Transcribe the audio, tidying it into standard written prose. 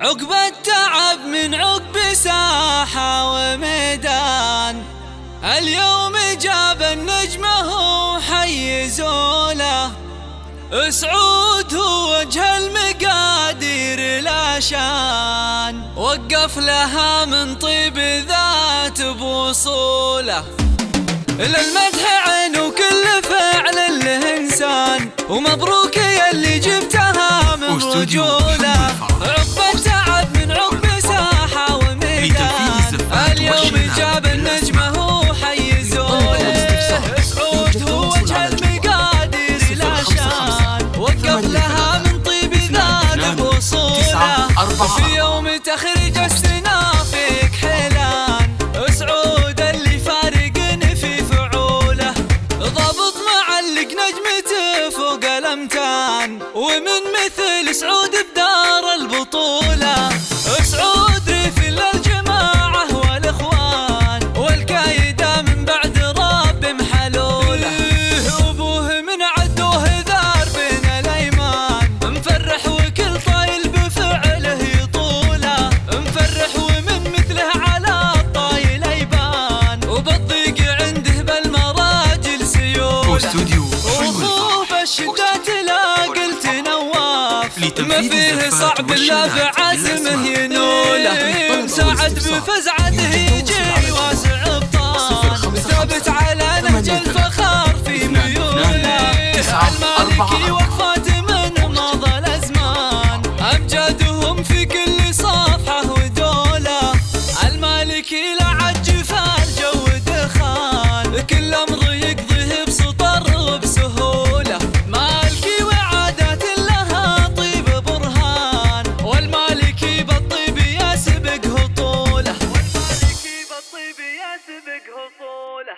عقب التعب من عقب ساحة وميدان، اليوم جاب النجمة وحيزوا له. سعود هو وجه المقادير لا شان، وقف لها من طيب ذات بوصوله. للمدح عين وكل فعل له انسان، ومبروك يلي جبتها من رجوله. عقب التعب من عقب ساحة وميدان، اليوم جاب النجمة وحيزوا له. سعود هو وجه المقادير لا شان، وقف لها من طيب ذات بوصوله. في يوم تخرج السنا فيك حيلان، سعود اللي فارقني في فعوله. ضابط معلق نجمته فوق الامتان، ومن مثل سعود بدار البطولة. سعود ريفل للجماعة والاخوان، والكايدة من بعد رب محلوله. ابوه من عدوه ذار بين الايمان، مفرح وكل طايل بفعله يطوله. مفرح ومن مثله على الطايل يبان، وبالضيق عنده بالمراجل سيوله. واخوه بالشدات لا قلت نواف، ما فيه صعب الا بعزمه ينوله. ساعد بفزعته يجي واسع بطان، ثابت على نهج الفخار في ميوله. المالكي وقفات من مضى الازمان، امجادهم في كل صفحه ودوله. المالكي لعج فالجو دخان، كل امر يقضيه بسطر وبسهوله. مالكي وعادات لها طيب برهان، والمالكي بالطيب يسبق هطوله. والمالكي بالطيب يسبق هطوله.